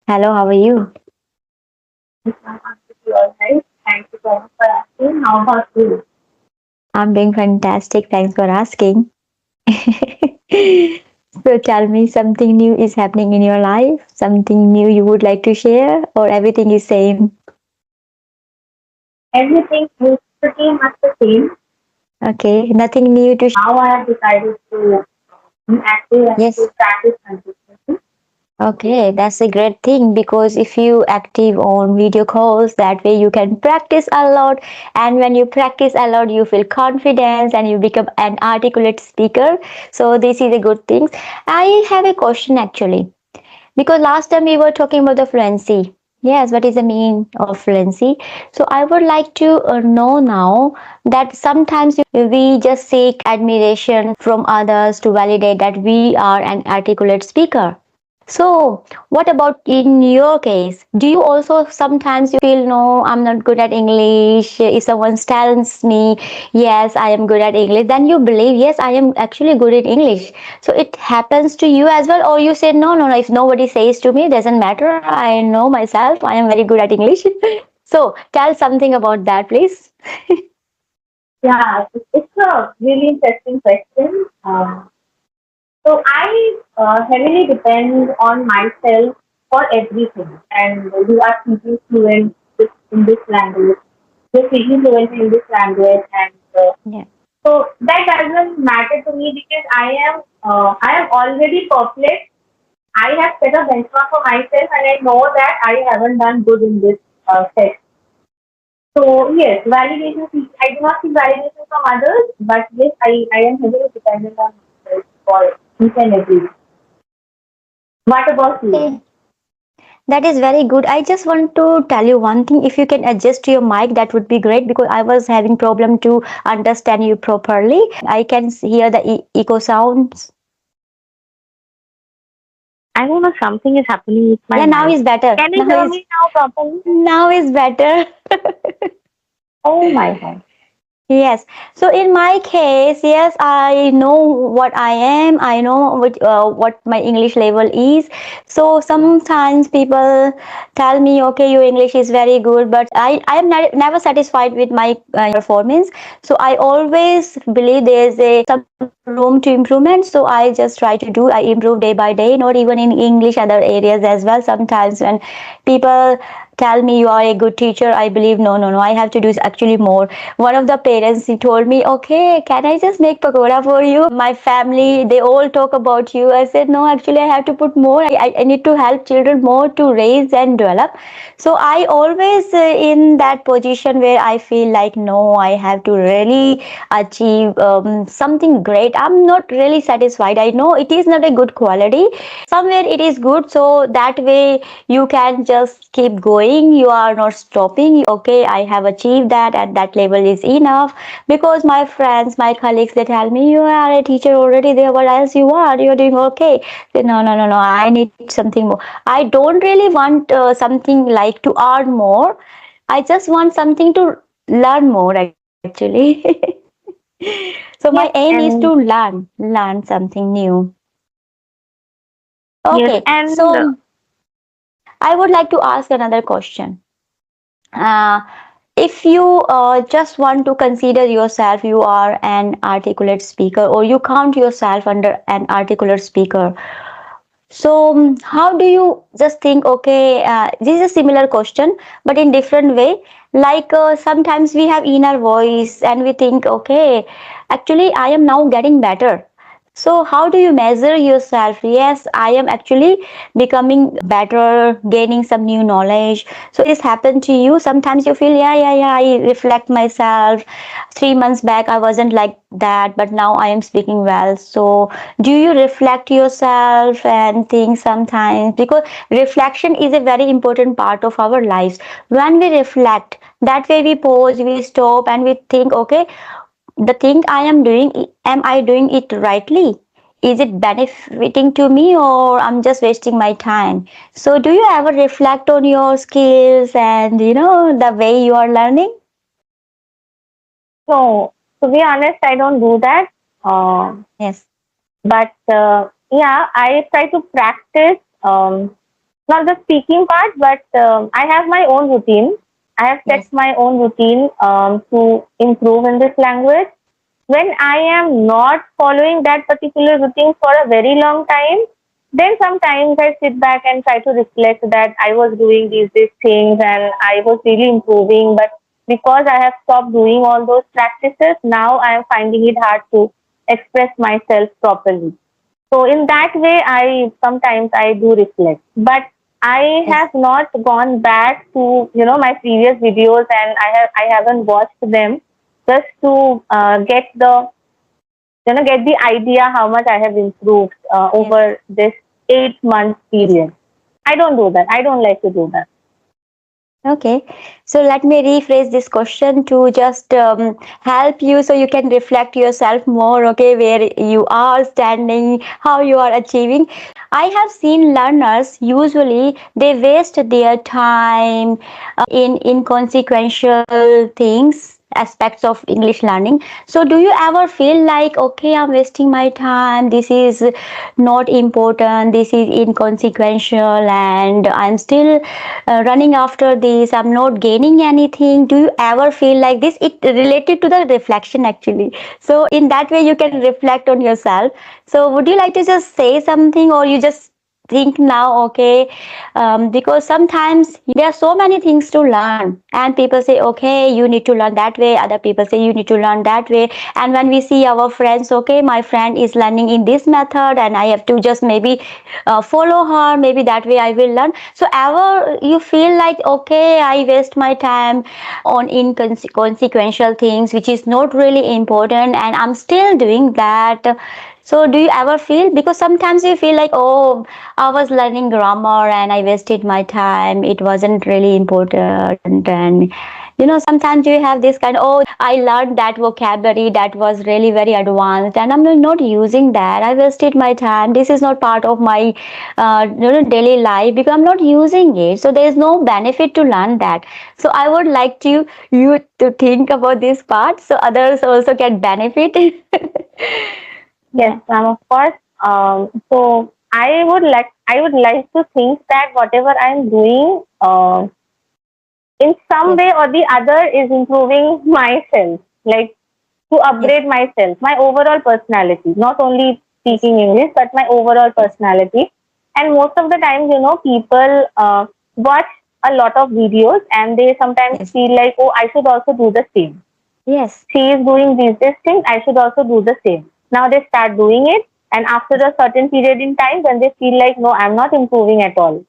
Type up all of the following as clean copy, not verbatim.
Hello, how are you? I'm absolutely all right. Thank you so much for asking. How about you? I'm doing fantastic. Thanks for asking. So tell me something new is happening in your life, something new you would like to share, or everything is same? Everything is pretty much the same. Okay, nothing new to Now I have decided to be active and yes. to practice consistency. Okay, that's a great thing because if you active on video calls, that way you can practice a lot, and when you practice a lot, you feel confidence and you become an articulate speaker. So this is a good thing. I have a question actually. Because last time we were talking about the fluency. Yes, what is the meaning of fluency? So I would like to know now that sometimes we just seek admiration from others to validate that we are an articulate speaker. So, what about in your case? Do you also sometimes you feel no, I'm not good at English? If someone tells me, yes, I am good at English, then you believe, yes, I am actually good at English. So it happens to you as well, or you say, no, no, no, if nobody says to me, doesn't matter. I know myself, I am very good at English. So tell something about that, please. Yeah, it's a really interesting question. So I heavily depend on myself for everything. And you are speaking fluent in this language. You're speaking fluent in this language, and Yeah. so that doesn't matter to me because I am already perfect. I have set a benchmark for myself, and I know that I haven't done good in this test. So yes, validation. I do not seek validation from others, but yes, I am heavily dependent on myself for each and every. What about you? Okay. That is very good. I just want to tell you one thing. If you can adjust your mic, that would be great because I was having problem to understand you properly. I can hear the echo sounds. I don't know, something is happening with my Yeah, now mic. is better. Can you hear me now properly? Now is better. Oh my god. Yes. So in my case, yes, I know what I am. I know what my English level is. So sometimes people tell me, okay, your English is very good, but I am never satisfied with my performance. So I always believe there's a some room to improvement. So I just try to do. I improve day by day, not even in English, other areas as well. Sometimes when people tell me you are a good teacher, I believe no, no, no, I have to do actually more. One of the parents, he told me, okay, can I just make pakoda for you? My family, they all talk about you. I said, no, actually I have to put more. I need to help children more to raise and develop. So I always in that position where I feel like no, I have to really achieve something great. I'm not really satisfied. I know it is not a good quality, somewhere it is good, so that way you can just keep going, you are not stopping. Okay, I have achieved that and that level is enough. Because my friends, my colleagues, they tell me you are a teacher already there, what else you are, you're doing okay. Say, no, no, no, no, I need something more. I don't really want something like to earn more. I just want something to learn more actually. So my aim Yes, is to and learn something new. yes, Okay, and so I would like to ask another question. Uh, if you just want to consider yourself, you are an articulate speaker, or you count yourself under an articulate speaker. So, how do you just think, okay, this is a similar question, but in different way. Like sometimes we have inner voice and we think, okay, actually, I am now getting better. So, how do you measure yourself? Yes, I am actually becoming better, gaining some new knowledge. So, this happened to you. Sometimes you feel, yeah, yeah, yeah, I reflect myself. 3 months back, I wasn't like that, but now I am speaking well. So, do you reflect yourself and think sometimes? Because reflection is a very important part of our lives. When we reflect, that way we pause, we stop, and we think, okay, the thing I am doing, am I doing it rightly? Is it benefiting to me, or I'm just wasting my time? So do you ever reflect on your skills and the way you are learning? so to be honest, I don't do that. Uh, Yes. but yeah, I try to practice. not the speaking part, but I have my own routine. I have set Yes. my own routine to improve in this language. When I am not following that particular routine for a very long time, then sometimes I sit back and try to reflect that I was doing these things and I was really improving, but because I have stopped doing all those practices, now I am finding it hard to express myself properly. So in that way, I sometimes I do reflect, but I Yes. have not gone back to my previous videos, and I haven't watched them just to get the get the idea how much I have improved Yes. over this 8 month Yes. period. I don't do that. I don't like to do that. Okay, so let me rephrase this question to just help you so you can reflect yourself more, okay, where you are standing, how you are achieving. I have seen learners usually they waste their time in inconsequential things, aspects of English learning. So, do you ever feel like, okay, I'm wasting my time, this is not important, this is inconsequential, and I'm still running after this, I'm not gaining anything? Do you ever feel like this? It related to the reflection actually. So, in that way, you can reflect on yourself. So, would you like to just say something, or you just think now, okay, because sometimes there are so many things to learn and people say, okay, you need to learn that way, other people say you need to learn that way, and when we see our friends, okay, my friend is learning in this method and I have to just maybe follow her, maybe that way I will learn. So ever you feel like, okay, I waste my time on inconsequential things which is not really important and I'm still doing that? So do you ever feel, because sometimes you feel like, oh, I was learning grammar and I wasted my time, it wasn't really important, and sometimes you have this kind of, oh, I learned that vocabulary that was really very advanced and I'm not using that, I wasted my time, this is not part of my daily life because I'm not using it, so there is no benefit to learn that. So I would like you to think about this part so others also get benefit. Yes, Yeah. of course. So I would like to think that whatever I'm doing, in some Yes. way or the other, is improving myself, like to Yes. upgrade myself, my overall personality, not only Yes. speaking English, but my overall Yes. personality. And most of the time, people watch a lot of videos and they sometimes Yes. feel like, oh, I should also do the same. Yes. She is doing these things, I should also do the same. Now they start doing it, and after Yes. a certain period in time, when they feel like, no, I'm not improving at all.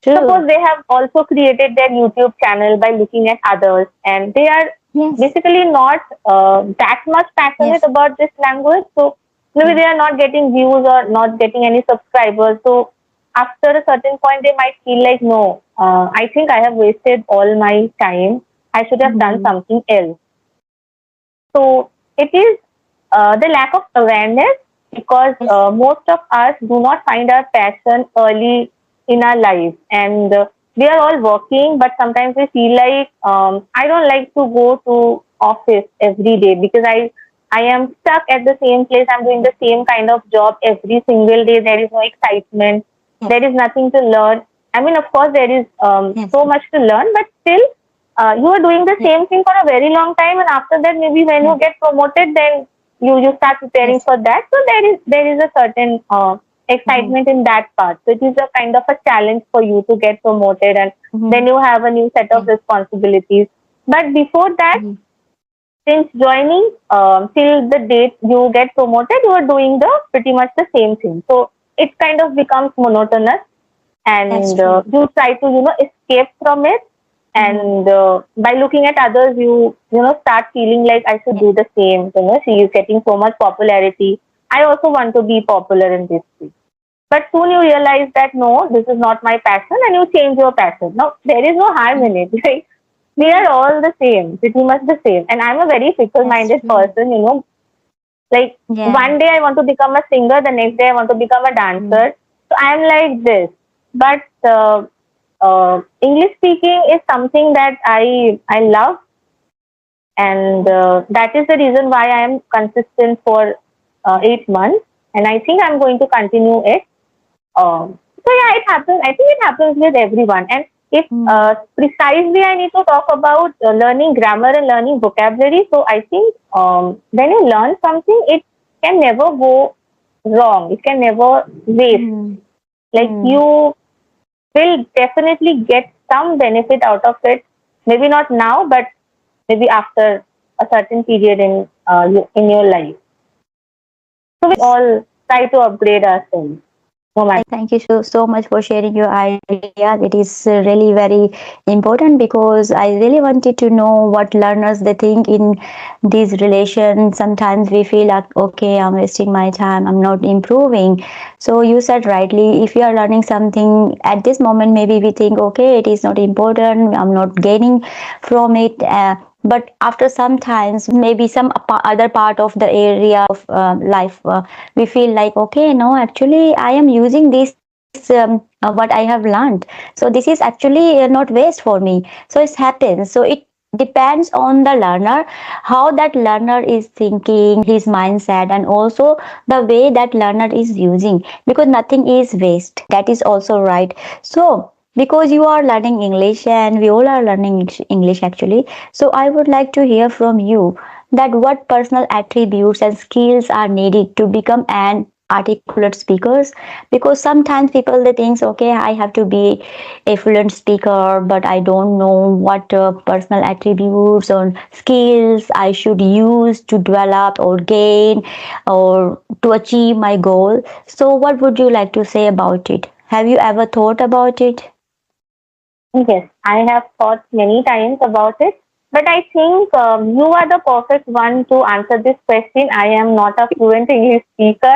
True. Suppose they have also created their YouTube channel by looking at others, and they are Yes. basically not that much passionate Yes. about this language. So maybe Yeah. they are not getting views or not getting any subscribers. So after a certain point, they might feel like, no, I think I have wasted all my time. I should have done Mm-hmm. something else. So it is the lack of awareness, because Yes. most of us do not find our passion early in our lives, and we are all working, but sometimes we feel like, I don't like to go to office every day because I am stuck at the same place. I'm doing the same kind of job every single day. There is no excitement. Yes. There is nothing to learn. I mean, of course, there is Yes. so much to learn, but still, you are doing the Yes. same thing for a very long time, and after that, maybe when you Yes. get promoted, then you start preparing Yes. for that. So there is a certain Mm-hmm. excitement in that part. So it is a kind of a challenge for you to get promoted, and Mm-hmm. then you have a new set of Yes. responsibilities. But before that, Mm-hmm. since joining till the date you get promoted, you are doing the pretty much the same thing. So it kind of becomes monotonous, That's and true. you try to escape from it. Mm-hmm. And by looking at others, you start feeling like I should Yes. do the same. She is getting so much popularity. I also want to be popular in this field. But soon you realize that no, this is not my passion, and you change your passion. Now there is no harm Mm-hmm. in it. Right? We are all the same, pretty much the same. And I'm a very That's fickle-minded true. person. Like Yeah. one day I want to become a singer, the next day I want to become a Mm-hmm. dancer. So I'm like this. But English speaking is something that I love, and Yes. that is the reason why I am consistent for 8 months, and I think I'm going to continue it. So yeah, it happens. I think it happens with everyone. And if Mm, precisely I need to talk about learning grammar and learning vocabulary, so I think when you learn something, it can never go wrong. It can never waste. mm, Like mm. you will definitely get some benefit out of it. Maybe not now, but maybe after a certain period in your life. So we Yes. all try to upgrade ourselves, no matter. Thank you so much for sharing your idea. It is really very important because I really wanted to know what learners they think in these relations. Sometimes we feel like, okay, I'm wasting my time, I'm not improving. So you said rightly, if you are learning something at this moment, maybe we think, okay, it is not important, I'm not gaining from it. But after some times, maybe some other part of the area of life, we feel like, okay, no, actually I am using this what I have learned. So this is actually not waste for me. So it happens. So it depends on the learner, how that learner is thinking, his mindset, and also the way that learner is using, because nothing is waste. That is also right. So because you are learning English and we all are learning English actually, so I would like to hear from you that what personal attributes and skills are needed to become an articulate speakers. Because sometimes people they think, okay, I have to be a fluent speaker, but I don't know what personal attributes or skills I should use to develop or gain or to achieve my goal. So what would you like to say about it? Have you ever thought about it? Yes, I have thought many times about it, but I think you are the perfect one to answer this question. I am not a fluent English speaker,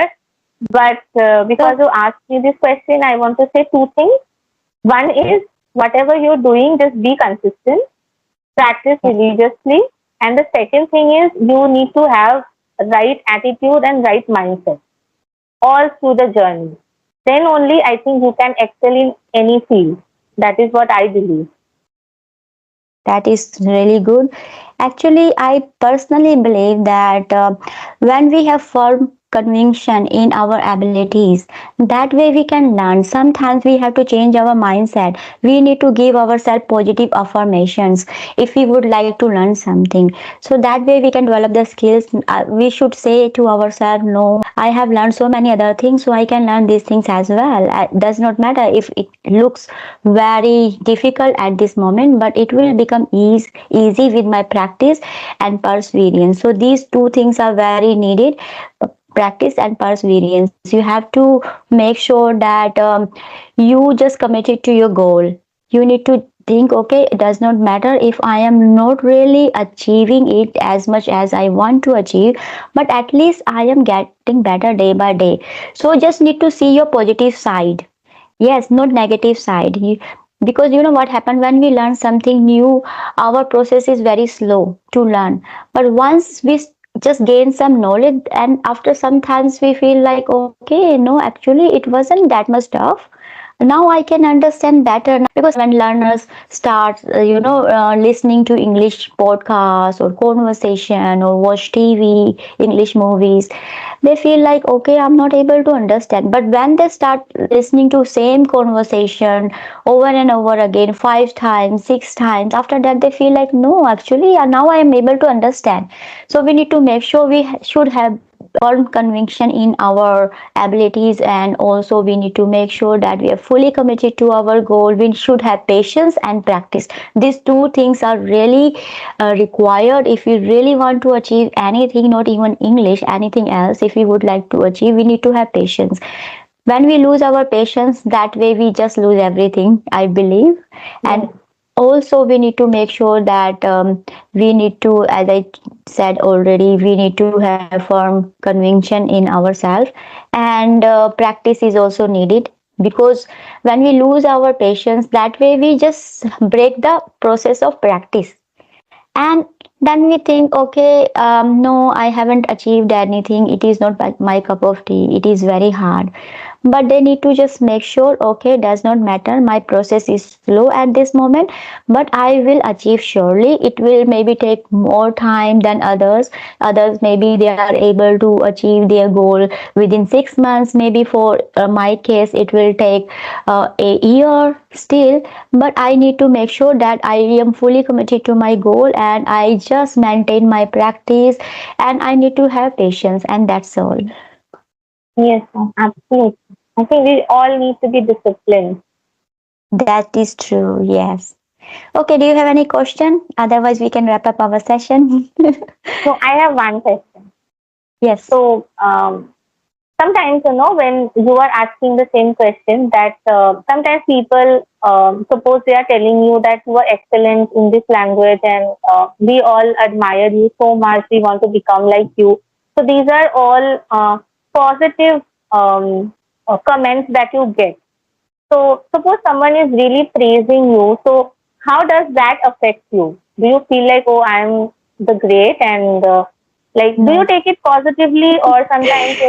but because So you asked me this question, I want to say two things. One is whatever you're doing, just be consistent, practice yes, religiously, and the second thing is you need to have right attitude and right mindset all through the journey. Then only I think you can excel in any field. That is what I believe. that is really good. Actually, I personally believe that when we have firm conviction in our abilities, that way we can learn. Sometimes we have to change our mindset. We need to give ourselves positive affirmations if we would like to learn something. So that way we can develop the skills. We should say to ourselves, no, I have learned so many other things, so I can learn these things as well. It does not matter if it looks very difficult at this moment, but it will become easy with my practice and perseverance. So these two things are very needed, practice and perseverance. You have to make sure that you just committed to your goal. You need to think, okay, it does not matter if I am not really achieving it as much as I want to achieve, but at least I am getting better day by day. So just need to see your positive side. Yes, not negative side. Because you know what happened when we learn something new, our process is very slow to learn. But once we just gain some knowledge, and after sometimes we feel like, okay, no, actually it wasn't that much tough. Now I can understand better now, because when learners start listening to English podcasts or conversation or watch TV English movies, they feel like, okay, I'm not able to understand. But when they start listening to same conversation over and over again 5 times 6 times, after that they feel like, no, actually now I am able to understand. So we need to make sure we should have firm conviction in our abilities, and also we need to make sure that we are fully committed to our goal. We should have patience and practice. These two things are really required if we really want to achieve anything, not even English, anything else. If we would like to achieve, we need to have patience. When we lose our patience, that way we just lose everything, I believe. And Yes. also we need to make sure that we need to, as I said already, we need to have firm conviction in ourselves. And practice is also needed, because when we lose our patience, that way we just break the process of practice. And then we think, okay, no, I haven't achieved anything, it is not my cup of tea, it is very hard. but they need to just make sure, okay, does not matter, my process is slow at this moment, but I will achieve surely. It will maybe take more time than others maybe they are able to achieve their goal within 6 months. Maybe for my case it will take a year still, but I need to make sure that I am fully committed to my goal and I just maintain my practice, and I need to have patience, and that's all. Yes, ma'am, absolutely. I think we all need to be disciplined. That is true, yes. Okay, do you have any question? Otherwise, we can wrap up our session. So I have one question. Yes. So sometimes, when you are asking the same question, that sometimes people, suppose they are telling you that you are excellent in this language, and we all admire you so much, we want to become like you. So these are all positive comments that you get. So suppose someone is really praising you, so how does that affect you? Do you feel like, oh, I'm the great, and like, do you No. take it positively, or sometimes,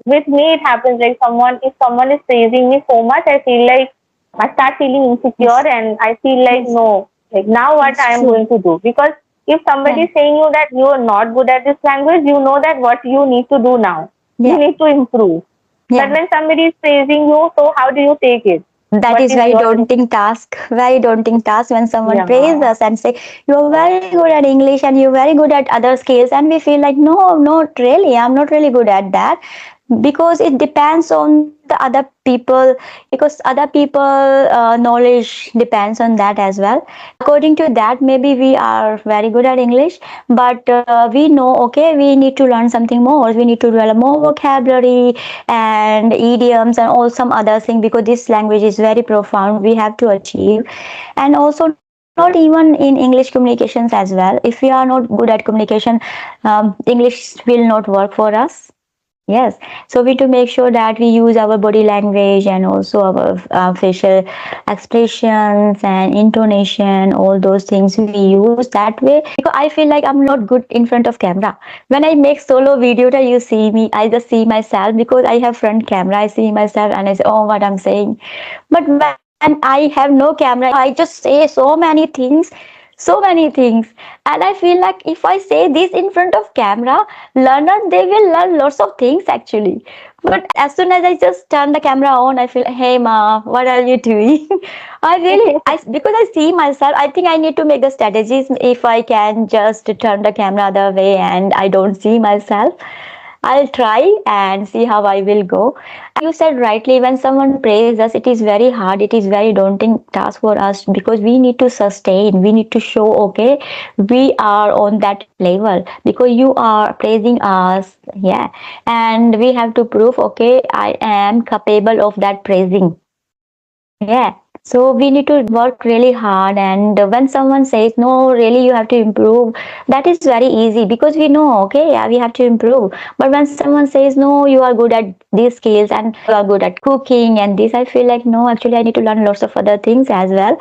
with me it happens like, if someone is praising me so much, I feel like I start feeling insecure, Yes. and I feel like, Yes. no, like, now what Yes. I am True. going to do? Because if somebody Yeah. is saying you that you are not good at this language, you know that what you need to do now. You Yeah. need to improve. But Yeah. when somebody is praising you, so how do you take it? That What is is very your daunting task. Very daunting task when someone praises yeah? us and say you are very good at English and you're very good at other skills, and we feel like no, not really. I'm not really good at that, because it depends on the other people, because other people knowledge depends on that as well. According to that, maybe we are very good at English, but we know, okay, we need to learn something more, we need to develop more vocabulary and idioms and all some other thing, because this language is very profound, we have to achieve. And also not even in English communications as well, if we are not good at communication, English will not work for us. Yes, so we to make sure that we use our body language and also our facial expressions and intonation, all those things we use that way. Because I feel like I'm not good in front of camera. When I make solo video, that you see me, I just see myself because I have front camera. I see myself and I say, oh, what I'm saying. But when I have no camera, I just say so many things, so many things, and I feel like if I say this in front of camera, learner they will learn lots of things actually. But as soon as I just turn the camera on, I feel, hey ma, what are you doing? I really, I because I see myself, I think I need to make the strategies if I can just turn the camera the way and I don't see myself. I'll try and see how I will go. And you said rightly, when someone praises us, it is very hard. It is very daunting task for us because we need to sustain. We need to show, okay, we are on that level because you are praising us. Yeah. And we have to prove, okay, I am capable of that praising. Yeah. So we need to work really hard. And when someone says, no, really, you have to improve, that is very easy because we know, okay, yeah, we have to improve. But when someone says, no, you are good at these skills and you are good at cooking and this, I feel like, no, actually, I need to learn lots of other things as well.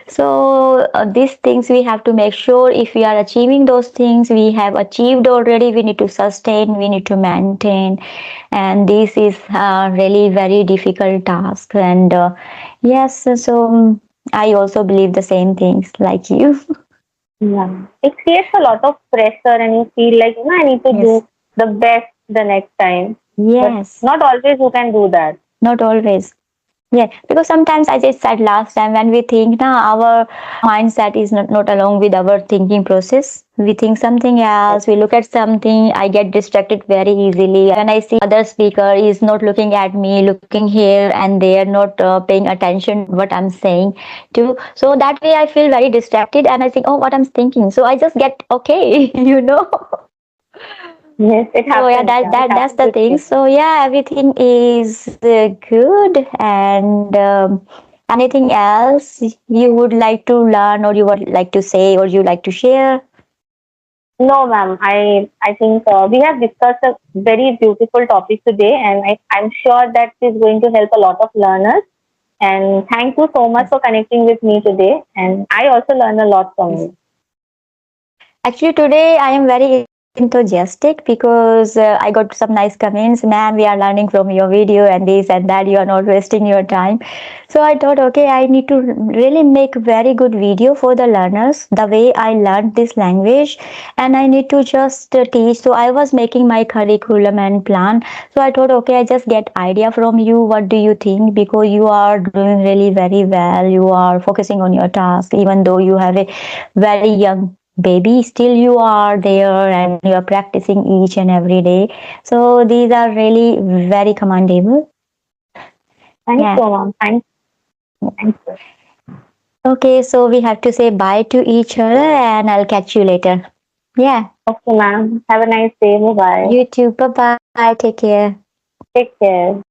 So these things we have to make sure if we are achieving those things we have achieved already, we need to sustain, we need to maintain, and this is really very difficult task. And yes, so I also believe the same things like you. Yeah. It creates a lot of pressure, and you feel like, I need to Yes. do the best the next time. But Yes. not always you can do that. Not always. Yeah, because sometimes I just said last time when we think now our mindset is not along with our thinking process. We think something else, we look at something, I get distracted very easily. When I see other speaker is not looking at me, looking here and there, not paying attention what I'm saying to. So that way I feel very distracted and I think, oh, what I'm thinking. So I just get okay, you know. Yes, it So yeah, happens. Yeah, it that's happens the with thing. me. So yeah, everything is good. And anything else you would like to learn, or you would like to say, or you like to share? No, ma'am. I think we have discussed a very beautiful topic today, and I'm sure that is going to help a lot of learners. And thank you so much Yes, for connecting with me today. And I also learned a lot from yes. you. Actually, today I am very enthusiastic because I got some nice comments. Ma'am, we are learning from your video and this and that. You are not wasting your time. So I thought, okay, I need to really make very good video for the learners. The way I learned this language, and I need to just teach. So I was making my curriculum and plan. So I thought, okay, I just get idea from you. What do you think? Because you are doing really very well. You are focusing on your task, even though you have a very young baby, still you are there and you are practicing each and every day. So these are really very commendable. Thanks Yeah. so much. Thank you. Okay, so we have to say bye to each other and I'll catch you later. Yeah. Okay, ma'am. Have a nice day. Bye bye. You too. Bye bye. Take care. Take care.